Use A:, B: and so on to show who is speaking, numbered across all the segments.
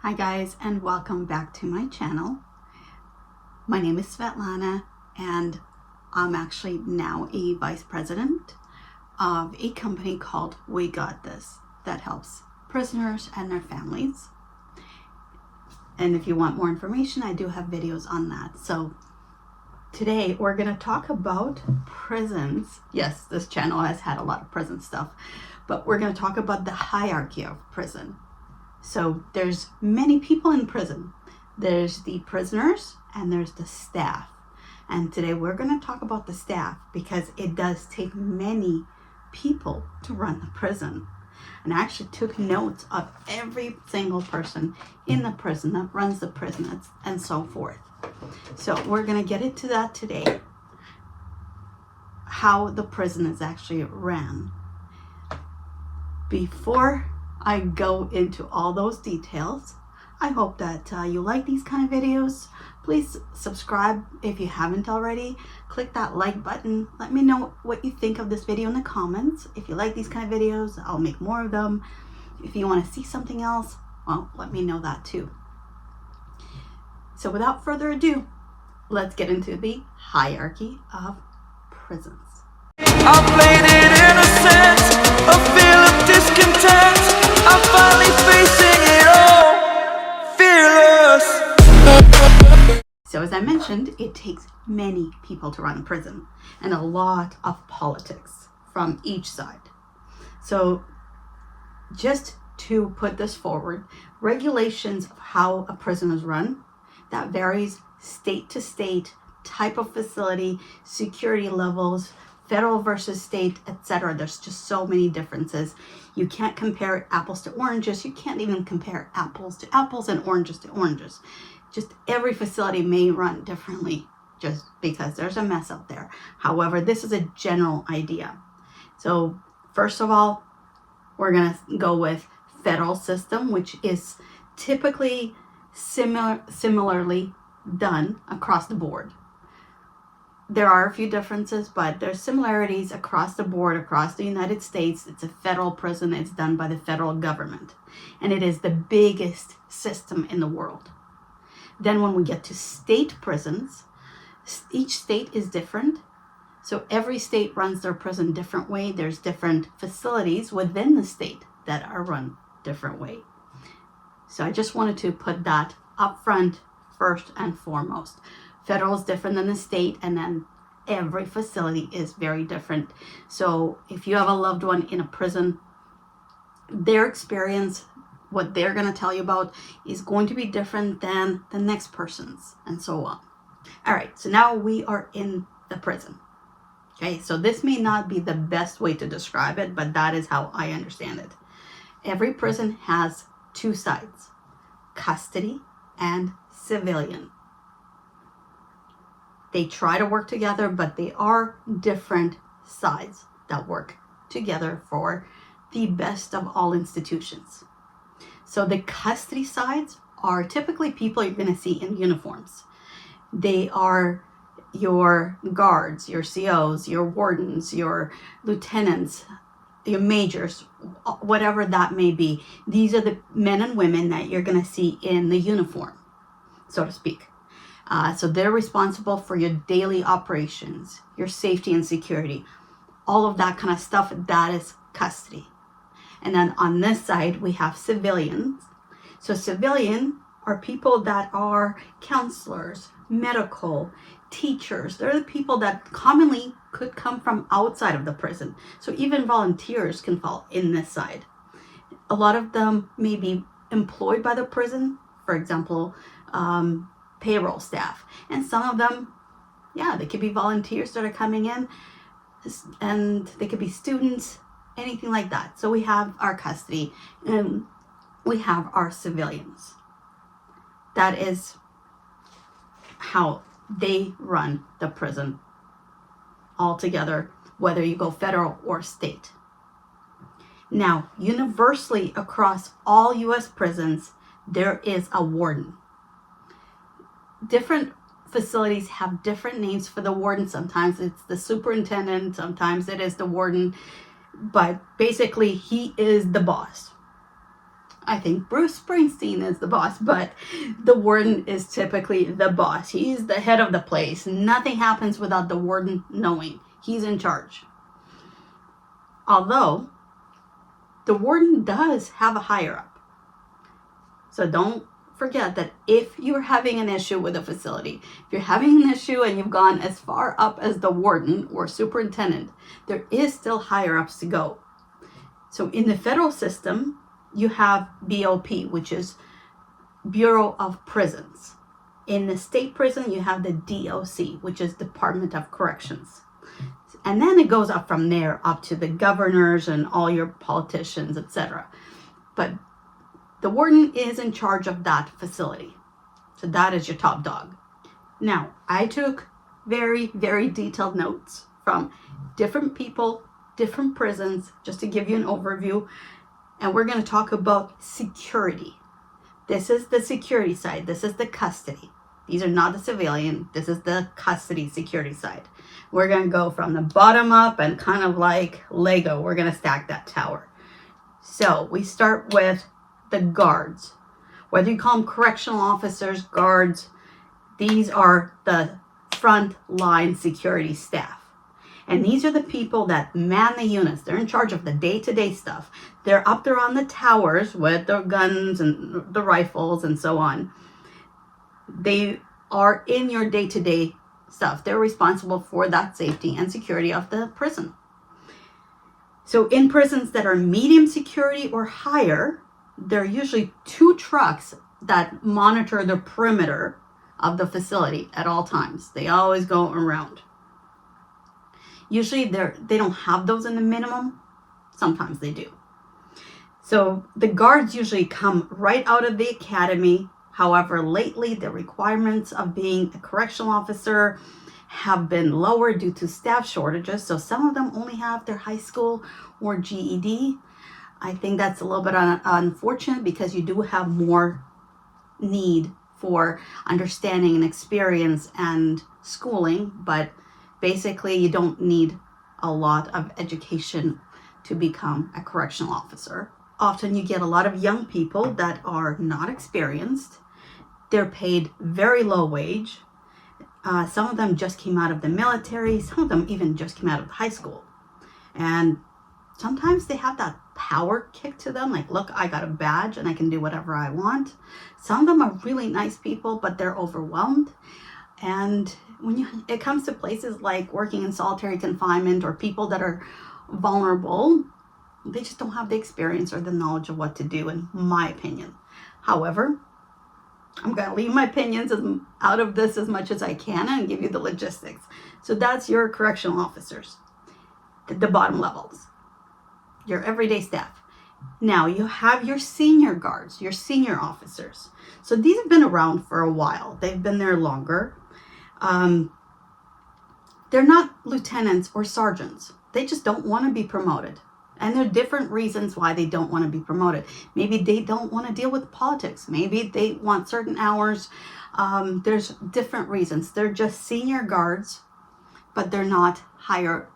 A: Hi guys, and welcome back to my channel. My name is Svetlana, and I'm actually now a vice president of a company called We Got This that helps prisoners and their families. And if you want more information, I do have videos on that. So today we're going to talk about prisons. Yes, this channel has had a lot of prison stuff, but we're going to talk about the hierarchy of prison. So there's many people in prison. There's the prisoners and there's the staff. And today we're going to talk about the staff because it does take many people to run the prison. And I actually took notes of every single person in the prison that runs the prison and so forth. So we're going to get into that today. How the prison is actually ran. Before I go into all those details, I hope that you like these kind of videos. Please subscribe if you haven't already. Click that like button. Let me know what you think of this video in the comments. If you like these kind of videos, I'll make more of them. If you want to see something else, well, let me know that too. So without further ado, let's get into the hierarchy of prisons.
B: I played it innocent, a feel of discontent. I'm finally facing it all, fearless.
A: So as I mentioned, it takes many people to run a prison and a lot of politics from each side. So just to put this forward, regulations of how a prison is run, that varies state to state, type of facility, security levels, federal versus state, etc. There's just so many differences. You can't compare apples to oranges. You can't even compare apples to apples and oranges to oranges. Just every facility may run differently just because there's a mess out there. However, this is a general idea. So first of all, we're going to go with federal system, which is typically similarly done across the board. There are a few differences, but there's similarities across the board, across the United States. It's a federal prison. It's done by the federal government, and it is the biggest system in the world. Then when we get to state prisons, each state is different. So every state runs their prison different way. There's different facilities within the state that are run different way. So I just wanted to put that up front first and foremost. Federal is different than the state, and then every facility is very different. So if you have a loved one in a prison, their experience, what they're going to tell you about, is going to be different than the next person's, and so on. All right, so now we are in the prison. Okay, so this may not be the best way to describe it, but that is how I understand it. Every prison has two sides, custody and civilian. They try to work together, but they are different sides that work together for the best of all institutions. So the custody sides are typically people you're going to see in uniforms. They are your guards, your COs, your wardens, your lieutenants, your majors, whatever that may be. These are the men and women that you're going to see in the uniform, so to speak. So they're responsible for your daily operations, your safety and security, all of that kind of stuff. That is custody. And then on this side, we have civilians. So civilian are people that are counselors, medical, teachers. They're the people that commonly could come from outside of the prison. So even volunteers can fall in this side. A lot of them may be employed by the prison, for example, payroll staff, and some of them, they could be volunteers that are coming in, and they could be students, anything like that. So we have our custody and we have our civilians. That is how they run the prison altogether, whether you go federal or state. Now, universally across all U.S. prisons, there is a warden. Different facilities have different names for the warden. Sometimes it's the superintendent, sometimes it is the warden, but basically he is the boss. I think Bruce Springsteen is the boss, but the warden is typically the boss. He's the head of the place. Nothing happens without the warden knowing. He's in charge. Although, the warden does have a higher up. So don't forget that if you're having an issue with a facility, if you're having an issue and you've gone as far up as the warden or superintendent, there is still higher ups to go. So in the federal system, you have BOP, which is Bureau of Prisons. In the state prison, you have the DOC, which is Department of Corrections. And then it goes up from there up to the governors and all your politicians, etc. But the warden is in charge of that facility. So that is your top dog. Now, I took very, very detailed notes from different people, different prisons, just to give you an overview. And we're going to talk about security. This is the security side. This is the custody. These are not the civilian. This is the custody security side. We're going to go from the bottom up and kind of like Lego. We're going to stack that tower. So we start with the guards. Whether you call them correctional officers, guards, these are the front line security staff. And these are the people that man the units. They're in charge of the day-to-day stuff. They're up there on the towers with their guns and the rifles and so on. They are in your day-to-day stuff. They're responsible for that safety and security of the prison. So in prisons that are medium security or higher, there are usually 2 trucks that monitor the perimeter of the facility at all times. They always go around. Usually they don't have those in the minimum. Sometimes they do. So the guards usually come right out of the academy. However, lately the requirements of being a correctional officer have been lowered due to staff shortages. So some of them only have their high school or GED. I think that's a little bit unfortunate because you do have more need for understanding and experience and schooling, but basically you don't need a lot of education to become a correctional officer. Often you get a lot of young people that are not experienced. They're paid very low wage. Some of them just came out of the military. Some of them even just came out of high school. And sometimes they have that power kick to them. Like, look, I got a badge and I can do whatever I want. Some of them are really nice people, but they're overwhelmed. And when it comes to places like working in solitary confinement or people that are vulnerable, they just don't have the experience or the knowledge of what to do, in my opinion. However, I'm going to leave my opinions out of this as much as I can and give you the logistics. So that's your correctional officers, the bottom levels, your everyday staff. Now you have your senior guards, your senior officers. So these have been around for a while. They've been there longer. They're not lieutenants or sergeants. They just don't want to be promoted. And there are different reasons why they don't want to be promoted. Maybe they don't want to deal with politics. Maybe they want certain hours. There's different reasons. They're just senior guards, but they're not higher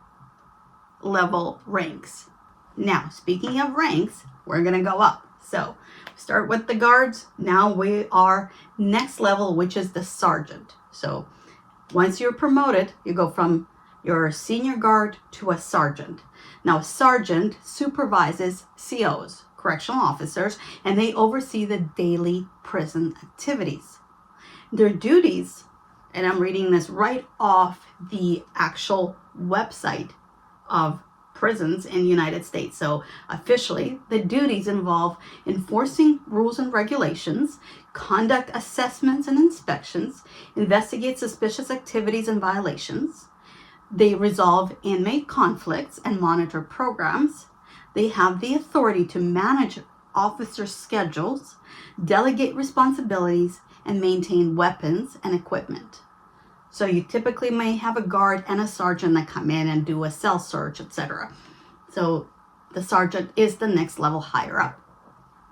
A: level ranks. Now, speaking of ranks, we're going to go up. So start with the guards. Now we are next level, which is the sergeant. So once you're promoted, you go from your senior guard to a sergeant. Now, a sergeant supervises COs, correctional officers, and they oversee the daily prison activities. Their duties, and I'm reading this right off the actual website of prisons in the United States. So officially, the duties involve enforcing rules and regulations, conduct assessments and inspections, investigate suspicious activities and violations. They resolve inmate conflicts and monitor programs. They have the authority to manage officer schedules, delegate responsibilities, and maintain weapons and equipment. So you typically may have a guard and a sergeant that come in and do a cell search, etc. So the sergeant is the next level higher up.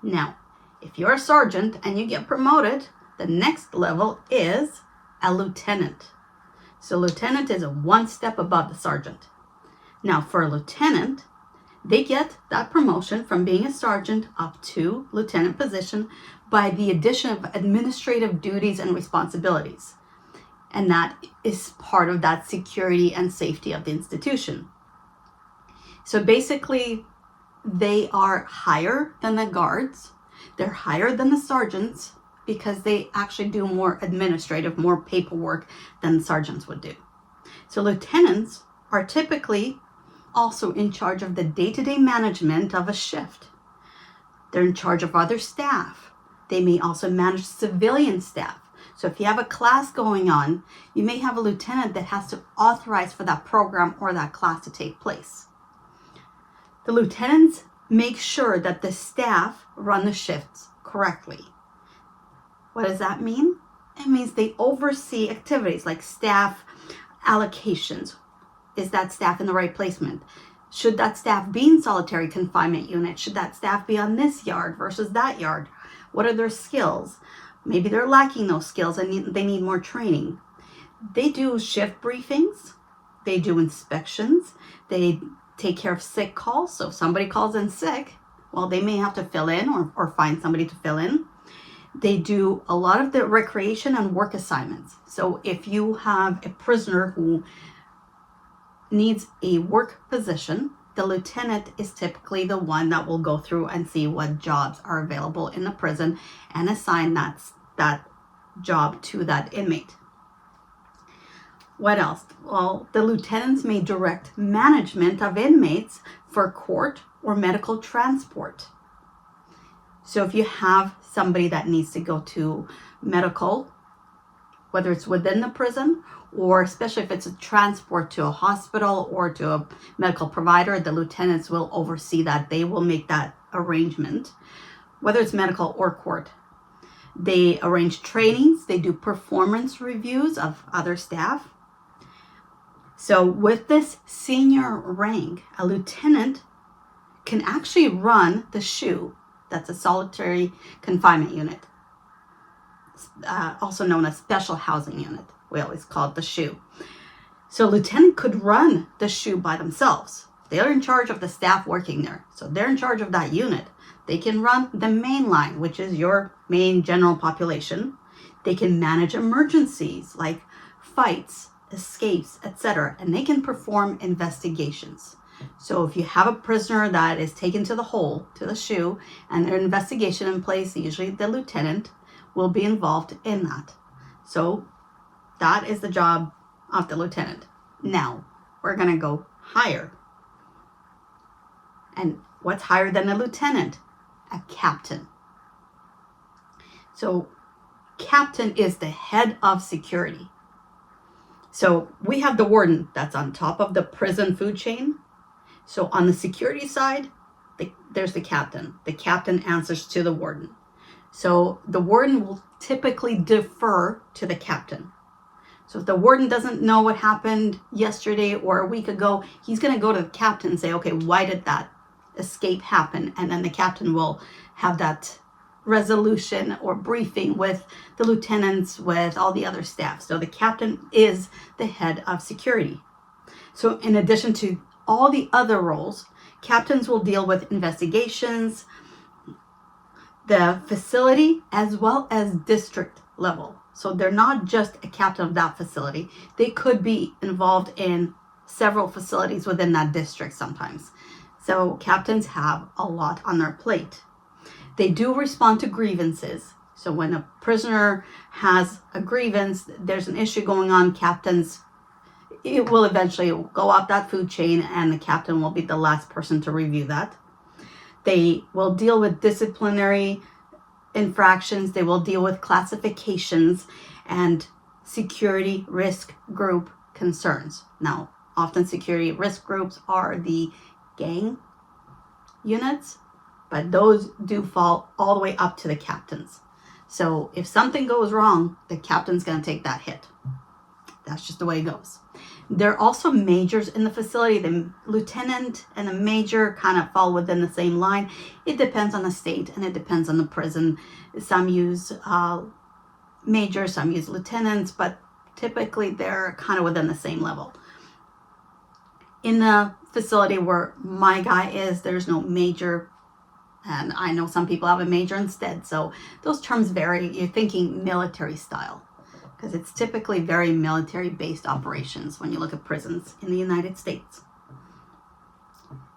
A: Now, if you're a sergeant and you get promoted, the next level is a lieutenant. So lieutenant is one step above the sergeant. Now for a lieutenant, They get that promotion from being a sergeant up to lieutenant position by the addition of administrative duties and responsibilities. And that is part of that security and safety of the institution. So basically, they are higher than the guards. They're higher than the sergeants because they actually do more administrative, more paperwork than the sergeants would do. So lieutenants are typically also in charge of the day-to-day management of a shift. They're in charge of other staff. They may also manage civilian staff. So if you have a class going on, you may have a lieutenant that has to authorize for that program or that class to take place. The lieutenants make sure that the staff run the shifts correctly. What does that mean? It means they oversee activities like staff allocations. Is that staff in the right placement? Should that staff be in solitary confinement unit? Should that staff be on this yard versus that yard? What are their skills? Maybe they're lacking those skills and they need more training. They do shift briefings. They do inspections. They take care of sick calls. So if somebody calls in sick, well, they may have to fill in or find somebody to fill in. They do a lot of the recreation and work assignments. So if you have a prisoner who needs a work position, the lieutenant is typically the one that will go through and see what jobs are available in the prison and assign that job to that inmate. What else? Well, the lieutenants may direct management of inmates for court or medical transport. So if you have somebody that needs to go to medical, whether it's within the prison or especially if it's a transport to a hospital or to a medical provider, the lieutenants will oversee that. They will make that arrangement, whether it's medical or court. They arrange trainings. They do performance reviews of other staff. So with this senior rank, a lieutenant can actually run the SHU. That's a solitary confinement unit, also known as special housing unit. We always call it the SHU. So a lieutenant could run the SHU by themselves. They're in charge of the staff working there. So they're in charge of that unit. They can run the main line, which is your main general population. They can manage emergencies like fights, escapes, etc. And they can perform investigations. So if you have a prisoner that is taken to the hole, to the SHU, and there's an investigation in place, usually the lieutenant will be involved in that. So that is the job of the lieutenant. Now, we're going to go higher. And what's higher than a lieutenant? A captain. So captain is the head of security. So we have the warden that's on top of the prison food chain. So on the security side, there's the captain. The captain answers to the warden. So the warden will typically defer to the captain. So if the warden doesn't know what happened yesterday or a week ago, he's going to go to the captain and say, okay, why did that escape happen? And then the captain will have that resolution or briefing with the lieutenants, with all the other staff. So the captain is the head of security. So in addition to all the other roles, captains will deal with investigations, the facility, as well as district level. So they're not just a captain of that facility. They could be involved in several facilities within that district sometimes. So captains have a lot on their plate. They do respond to grievances. So when a prisoner has a grievance, there's an issue going on, it will eventually go up that food chain and the captain will be the last person to review that. They will deal with disciplinary infractions. They will deal with classifications and security risk group concerns. Now, often security risk groups are the gang units, but those do fall all the way up to the captains. So if something goes wrong, the captain's going to take that hit. That's just the way it goes. There are also majors in the facility. The lieutenant and the major kind of fall within the same line. It depends on the state and it depends on the prison. Some use majors, some use lieutenants, but typically they're kind of within the same level. in the facility where my guy is, there's no major, and I know some people have a major instead, so those terms vary. You're thinking military style, because it's typically very military-based operations when you look at prisons in the United States.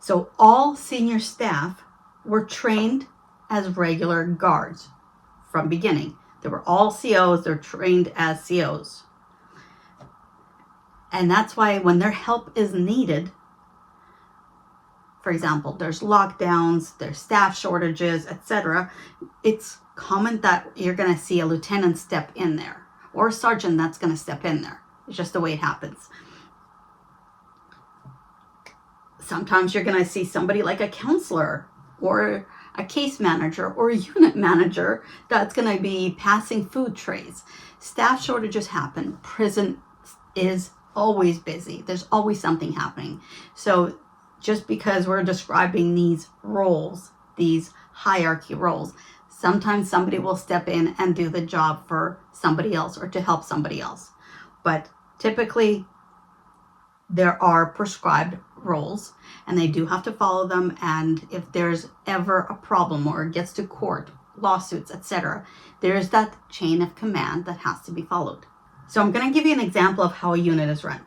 A: So all senior staff were trained as regular guards from beginning. They were all COs, they're trained as COs. And that's why when their help is needed, for example, there's lockdowns, there's staff shortages, etc., it's common that you're going to see a lieutenant step in there, or a sergeant that's going to step in there. It's just the way it happens. Sometimes you're going to see somebody like a counselor or a case manager or a unit manager that's going to be passing food trays. Staff shortages happen. Prison is always busy. There's always something happening. So just because we're describing these roles, these hierarchy roles, sometimes somebody will step in and do the job for somebody else or to help somebody else. But typically there are prescribed roles and they do have to follow them. And if there's ever a problem or it gets to court, lawsuits, etc., there's that chain of command that has to be followed. So I'm going to give you an example of how a unit is run.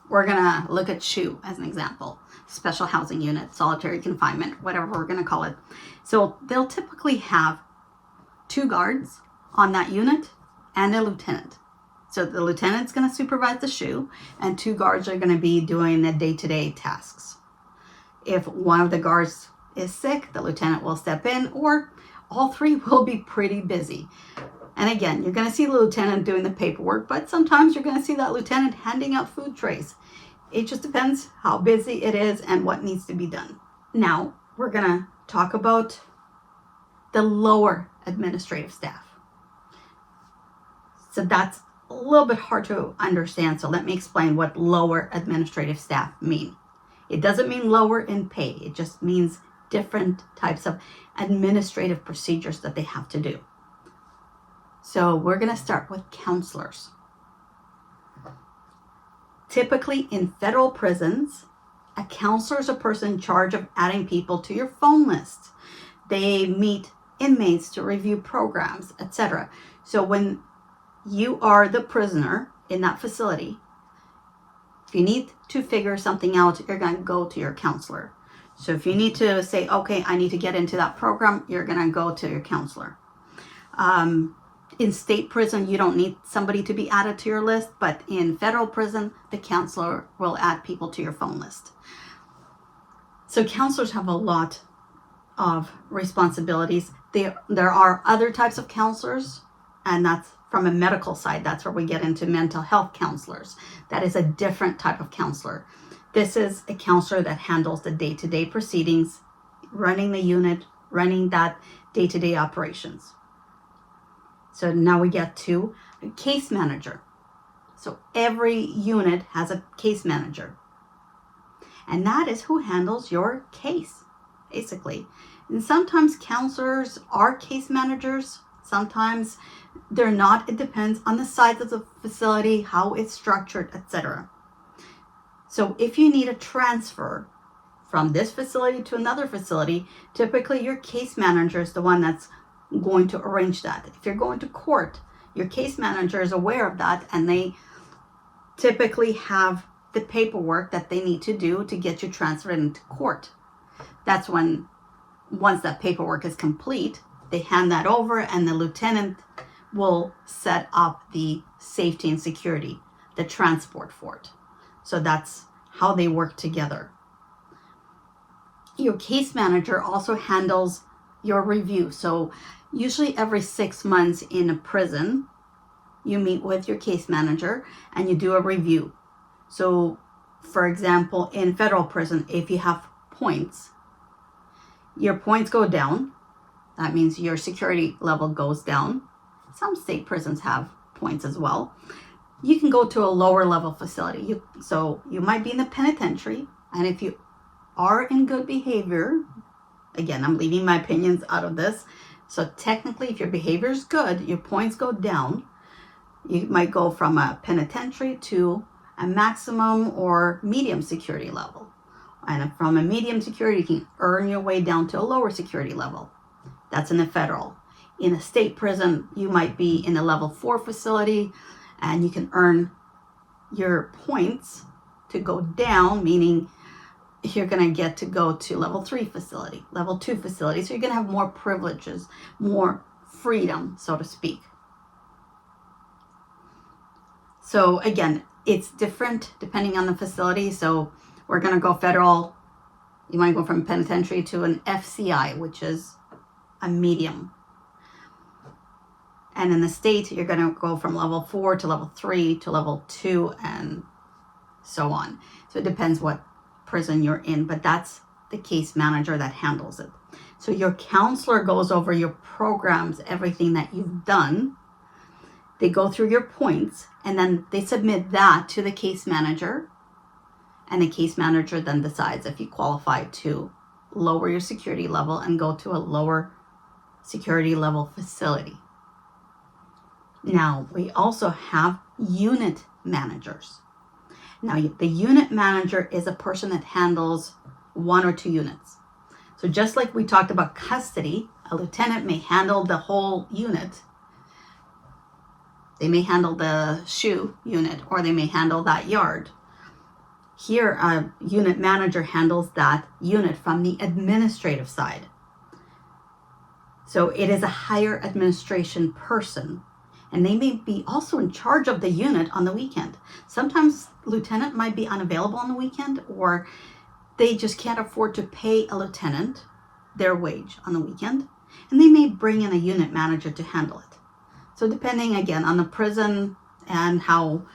A: We're going to look at SHU as an example. Special housing unit, solitary confinement, whatever we're going to call it. So they'll typically have 2 guards on that unit and a lieutenant. So the lieutenant's going to supervise the SHU and 2 guards are going to be doing the day-to-day tasks. If one of the guards is sick, the lieutenant will step in, or all 3 will be pretty busy. And again, you're going to see the lieutenant doing the paperwork, but sometimes you're going to see that lieutenant handing out food trays. It just depends how busy it is and what needs to be done. Now, we're going to talk about the lower administrative staff. So that's a little bit hard to understand. So let me explain what lower administrative staff mean. It doesn't mean lower in pay. It just means different types of administrative procedures that they have to do. So we're going to start with counselors. Typically in federal prisons, a counselor is a person in charge of adding people to your phone list. They meet inmates to review programs, etc. So when you are the prisoner in that facility, if you need to figure something out, you're going to go to your counselor. So if you need to say, okay, I need to get into that program, you're going to go to your counselor. In state prison, you don't need somebody to be added to your list, but in federal prison, the counselor will add people to your phone list. So counselors have a lot of responsibilities. There are other types of counselors, and that's from a medical side. That's where we get into mental health counselors. That is a different type of counselor. This is a counselor that handles the day-to-day proceedings, running the unit, running that day-to-day operations. So now we get to a case manager. So every unit has a case manager. And that is who handles your case, basically. And sometimes counselors are case managers. Sometimes they're not. It depends on the size of the facility, how it's structured, etc. So if you need a transfer from this facility to another facility, typically your case manager is the one that's going to arrange that. If you're going to court, your case manager is aware of that, and they typically have the paperwork that they need to do to get you transferred into court. That's when, once that paperwork is complete, they hand that over and the lieutenant will set up the safety and security, the transport for it. So that's how they work together. Your case manager also handles your review. So usually every 6 months in a prison, you meet with your case manager and you do a review. So for example, in federal prison, if you have points, your points go down. That means your security level goes down. Some state prisons have points as well. You can go to a lower level facility. So you might be in the penitentiary, and if you are in good behavior, again, I'm leaving my opinions out of this. So technically, if your behavior is good, your points go down. You might go from a penitentiary to a maximum or medium security level. And from a medium security, you can earn your way down to a lower security level. That's in the federal. In a state prison, you might be in a level 4 facility, and you can earn your points to go down, meaning you're going to get to go to level 3 facility, level 2 facility. So you're going to have more privileges, more freedom, so to speak. So again, it's different depending on the facility. So we're going to go federal. You might go from penitentiary to an FCI, which is a medium. And in the state, you're going to go from level 4 to level 3 to level 2 and so on. So it depends what prison you're in, but that's the case manager that handles it. So your counselor goes over your programs, everything that you've done. They go through your points, and then they submit that to the case manager. And the case manager then decides if you qualify to lower your security level and go to a lower security level facility. Now, we also have unit managers. Now, the unit manager is a person that handles 1 or 2 units. So just like we talked about custody, a lieutenant may handle the whole unit. They may handle the shoe unit, or they may handle that yard. Here, a unit manager handles that unit from the administrative side. So it is a higher administration person, and they may be also in charge of the unit on the weekend. Sometimes lieutenant might be unavailable on the weekend, or they just can't afford to pay a lieutenant their wage on the weekend, and they may bring in a unit manager to handle it. So depending again on the prison and how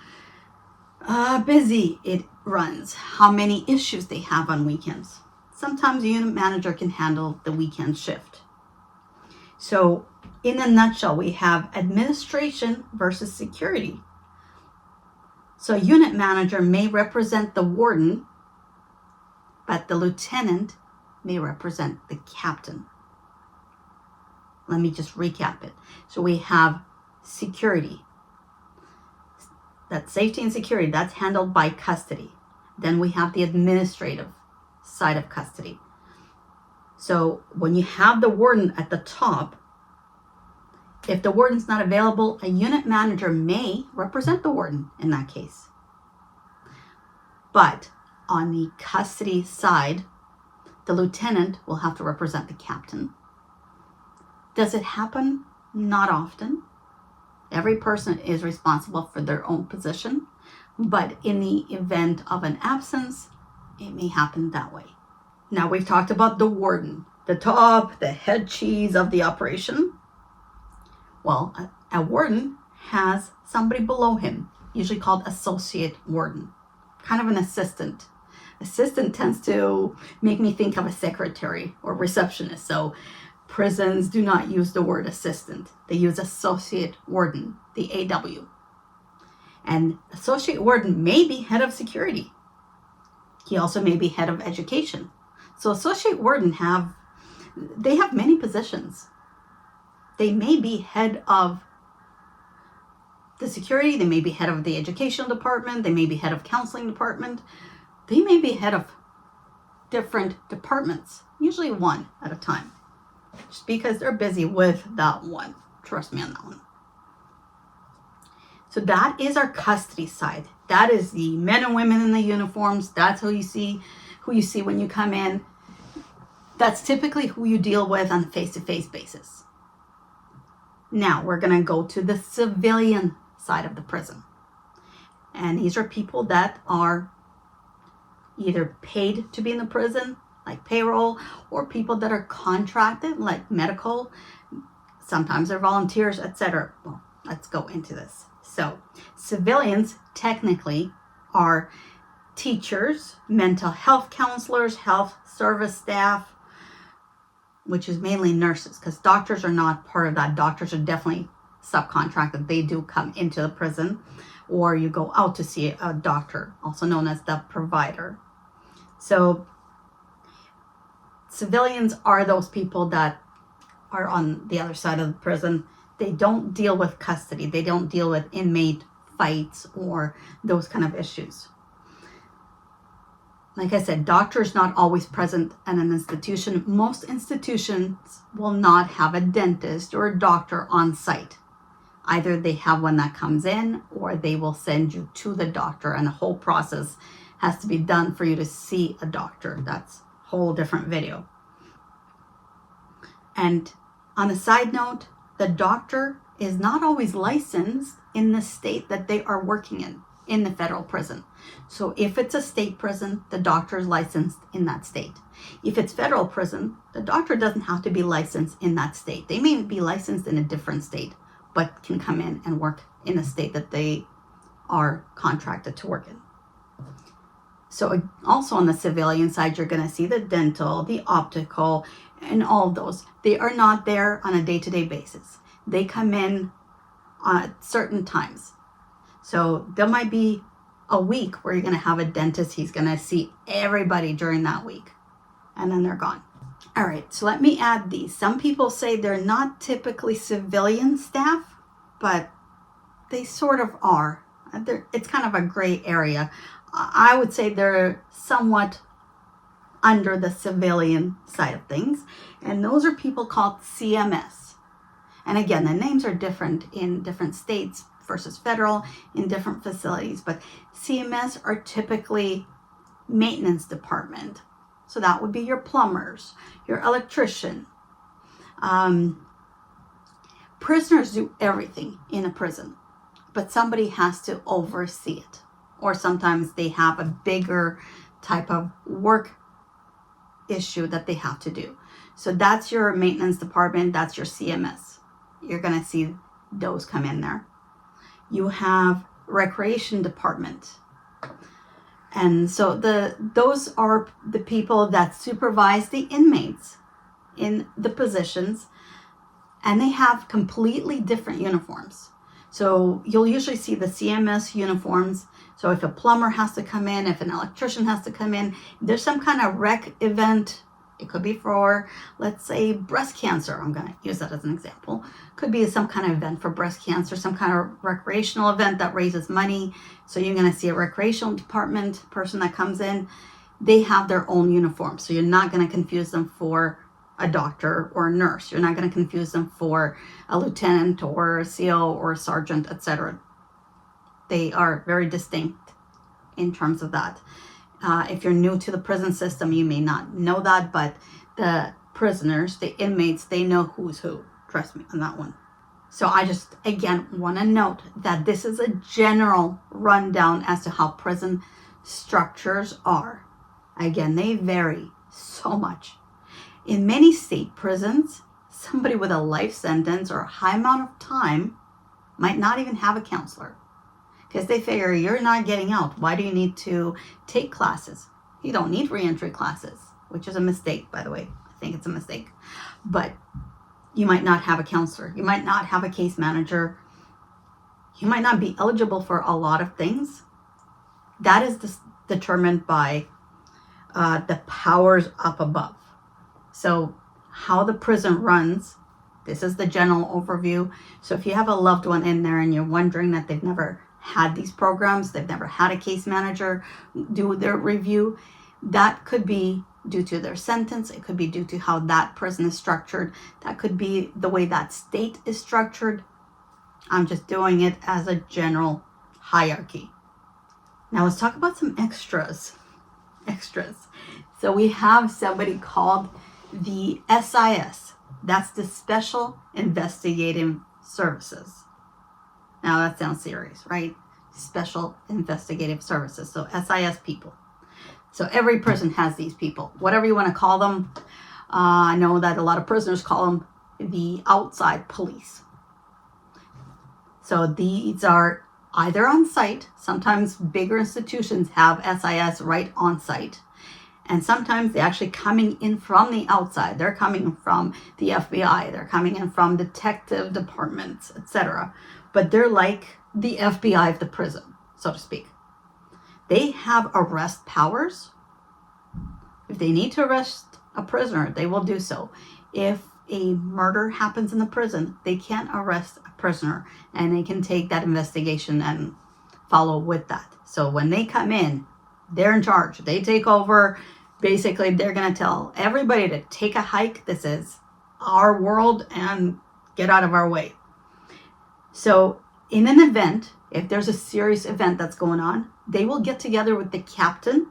A: busy it runs, how many issues they have on weekends. Sometimes a unit manager can handle the weekend shift. So in a nutshell, we have administration versus security. So a unit manager may represent the warden, but the lieutenant may represent the captain. Let me just recap it. So we have security. That's safety and security. That's handled by custody. Then we have the administrative side of custody. So when you have the warden at the top, if the warden's not available, a unit manager may represent the warden in that case. But on the custody side, the lieutenant will have to represent the captain. Does it happen? Not often. Every person is responsible for their own position, but in the event of an absence, it may happen that way. Now we've talked about the warden, the top, the head cheese of the operation. Well, a warden has somebody below him, usually called associate warden, kind of an assistant. Assistant tends to make me think of a secretary or receptionist. So prisons do not use the word assistant. They use associate warden, the AW. And associate warden may be head of security. He also may be head of education. So associate warden have many positions. They may be head of the security. They may be head of the educational department. They may be head of counseling department. They may be head of different departments, usually one at a time, just because they're busy with that one. Trust me on that one. So that is our custody side. That is the men and women in the uniforms. That's who you see when you come in. That's typically who you deal with on a face-to-face basis. Now we're going to go to the civilian side of the prison. And these are people that are either paid to be in the prison, like payroll, or people that are contracted, like medical. Sometimes they're volunteers, etc. Well, let's go into this. So civilians technically are teachers, mental health counselors, health service staff, which is mainly nurses, because doctors are not part of that. Doctors are definitely subcontracted. They do come into the prison, or you go out to see a doctor, also known as the provider. So civilians are those people that are on the other side of the prison. They don't deal with custody. They don't deal with inmate fights or those kind of issues. Like I said, doctors not always present at an institution. Most institutions will not have a dentist or a doctor on site. Either they have one that comes in, or they will send you to the doctor, and the whole process has to be done for you to see a doctor. That's a whole different video. And on a side note, the doctor is not always licensed in the state that they are working in the federal prison. So if it's a state prison, the doctor is licensed in that state. If it's federal prison, the doctor doesn't have to be licensed in that state. They may be licensed in a different state, but can come in and work in the state that they are contracted to work in. So also on the civilian side, you're going to see the dental, the optical, and all of those. They are not there on a day-to-day basis. They come in at certain times. So there might be a week where you're going to have a dentist. He's going to see everybody during that week, and then they're gone. All right, so let me add these. Some people say they're not typically civilian staff, but they sort of are. It's kind of a gray area. I would say they're somewhat under the civilian side of things, and those are people called CMS. And again, the names are different in different states versus federal, in different facilities, but CMS are typically maintenance department. So that would be your plumbers, your electrician. Prisoners do everything in a prison, but somebody has to oversee it. Or sometimes they have a bigger type of work issue that they have to do. So that's your maintenance department, that's your CMS. You're going to see those come in there. You have recreation department. And so those are the people that supervise the inmates in the positions, and they have completely different uniforms. So you'll usually see the CMS uniforms. So if a plumber has to come in, if an electrician has to come in, there's some kind of rec event. It could be for, let's say, breast cancer. I'm going to use that as an example. Could be some kind of event for breast cancer, some kind of recreational event that raises money. So you're going to see a recreational department person that comes in. They have their own uniform. So you're not going to confuse them for a doctor or a nurse. You're not going to confuse them for a lieutenant or a CO or a sergeant, etc. They are very distinct in terms of that. If you're new to the prison system, you may not know that, but the prisoners, the inmates, they know who's who. Trust me on that one. So I just, again, want to note that this is a general rundown as to how prison structures are. Again, they vary so much. In many state prisons, somebody with a life sentence or a high amount of time might not even have a counselor, because they figure you're not getting out. Why do you need to take classes? You don't need reentry classes, which is a mistake, by the way. I think it's a mistake. But you might not have a counselor. You might not have a case manager. You might not be eligible for a lot of things. That is determined by the powers up above. So how the prison runs, this is the general overview. So if you have a loved one in there and you're wondering that they've never had these programs, they've never had a case manager do their review, that could be due to their sentence. It could be due to how that prison is structured. That could be the way that state is structured. I'm just doing it as a general hierarchy. Now let's talk about some extras. So we have somebody called the SIS. That's the Special Investigative Services. Now that sounds serious, right? Special Investigative Services. So SIS people. So every prison has these people, whatever you want to call them. I know that a lot of prisoners call them the outside police. So these are either on site. Sometimes bigger institutions have SIS right on site. And sometimes they're actually coming in from the outside. They're coming from the FBI. They're coming in from detective departments, etc. But they're like the FBI of the prison, so to speak. They have arrest powers. If they need to arrest a prisoner, they will do so. If a murder happens in the prison, they can't arrest a prisoner, and they can take that investigation and follow with that. So when they come in, they're in charge. They take over. Basically, they're going to tell everybody to take a hike. This is our world and get out of our way. So in an event, if there's a serious event that's going on, they will get together with the captain,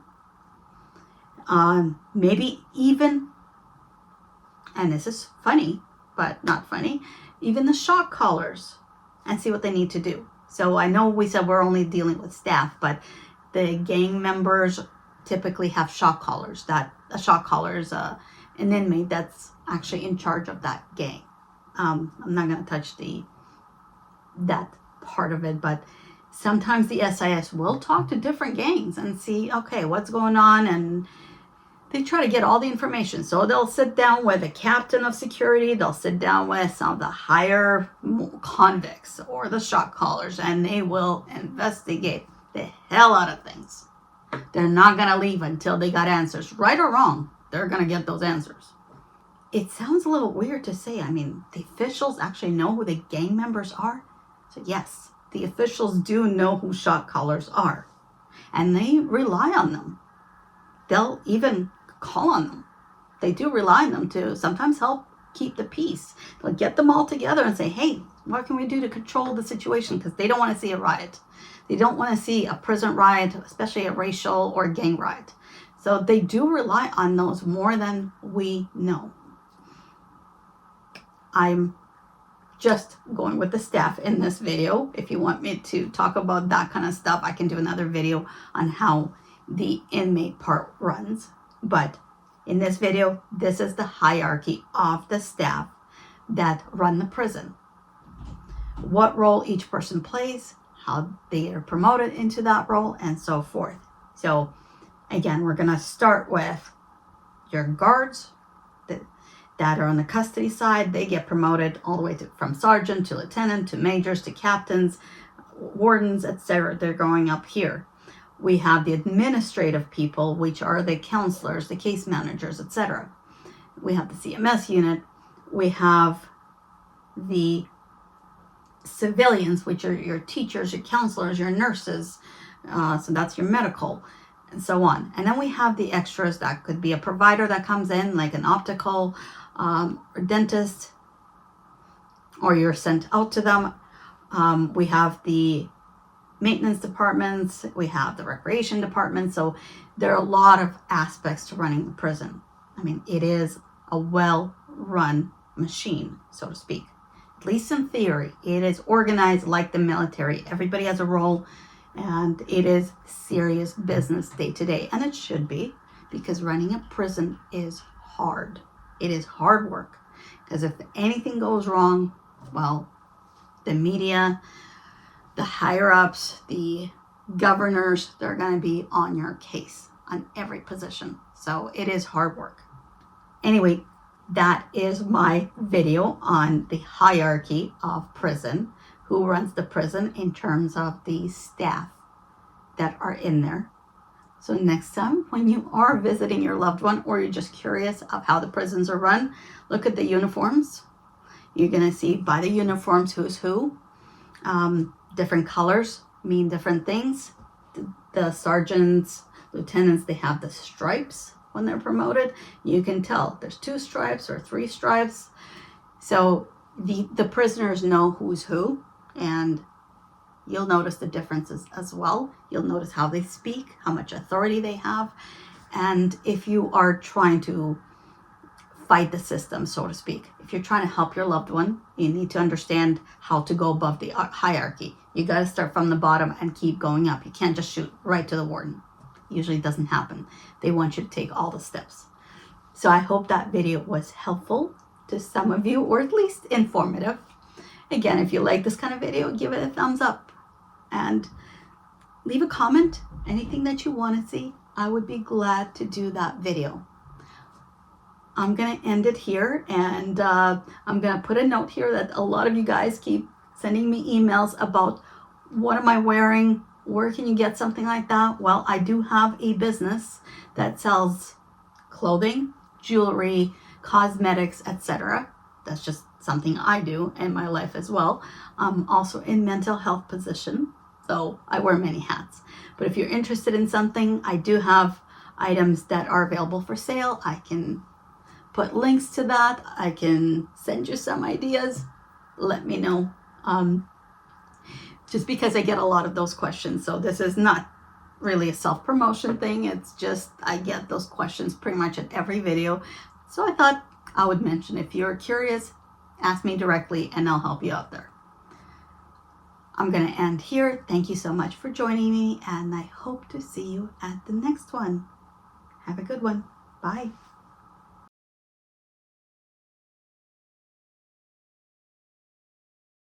A: maybe even, and this is funny, but not funny, even the shot callers, and see what they need to do. So I know we said we're only dealing with staff, but the gang members typically have shot callers. That a shot caller is an inmate that's actually in charge of that gang. I'm not going to touch that part of it, but sometimes the SIS will talk to different gangs and see, okay, what's going on, and they try to get all the information. So they'll sit down with a captain of security, they'll sit down with some of the higher convicts or the shot callers, and they will investigate the hell out of things. They're not going to leave until they got answers. Right or wrong, they're going to get those answers. It sounds a little weird to say. I mean, the officials actually know who the gang members are. So yes, the officials do know who shot callers are, and they rely on them. They'll even call on them. They do rely on them to sometimes help keep the peace. They'll get them all together and say, hey, what can we do to control the situation? Because they don't want to see a riot. They don't want to see a prison riot, especially a racial or gang riot. So they do rely on those more than we know. I'm just going with the staff in this video. If you want me to talk about that kind of stuff, I can do another video on how the inmate part runs. But in this video, this is the hierarchy of the staff that run the prison. What role each person plays, how they are promoted into that role, and so forth. So again, we're going to start with your guards that are on the custody side. They get promoted all the way from sergeant to lieutenant to majors to captains, wardens, etc. They're going up here. We have the administrative people, which are the counselors, the case managers, etc. We have the CMS unit. We have the civilians, which are your teachers, your counselors, your nurses. So that's your medical, and so on. And then we have the extras. That could be a provider that comes in, like an optical or dentist, or you're sent out to them. We have the maintenance departments, we have the recreation department. So there are a lot of aspects to running the prison. I mean, it is a well-run machine, so to speak. At least in theory, it is organized like the military. Everybody has a role, and it is serious business day to day. And it should be, because running a prison is hard. It is hard work, because if anything goes wrong, well, the media, the higher ups, the governors, they're going to be on your case on every position. So it is hard work. Anyway, that is my video on the hierarchy of prison, who runs the prison in terms of the staff that are in there. So next time when you are visiting your loved one, or you're just curious of how the prisons are run, look at the uniforms. You're going to see by the uniforms who's who. Different colors mean different things. The sergeants, lieutenants, they have the stripes when they're promoted. You can tell there's 2 stripes or 3 stripes. So the prisoners know who's who, and you'll notice the differences as well. You'll notice how they speak, how much authority they have. And if you are trying to fight the system, so to speak, if you're trying to help your loved one, you need to understand how to go above the hierarchy. You got to start from the bottom and keep going up. You can't just shoot right to the warden. Usually doesn't happen. They want you to take all the steps. So I hope that video was helpful to some of you, or at least informative. Again, if you like this kind of video, give it a thumbs up and leave a comment. Anything that you want to see, I would be glad to do that video. I'm going to end it here, and I'm going to put a note here that a lot of you guys keep sending me emails about what am I wearing, where can you get something like that? Well, I do have a business that sells clothing, jewelry, cosmetics, etc. That's just something I do in my life as well. I'm also in mental health position. So I wear many hats. But if you're interested in something, I do have items that are available for sale. I can put links to that. I can send you some ideas. Let me know. Just because I get a lot of those questions. So this is not really a self-promotion thing. It's just I get those questions pretty much at every video. So I thought I would mention, if you're curious, ask me directly and I'll help you out there. I'm going to end here. Thank you so much for joining me, and I hope to see you at the next one. Have a good one. Bye.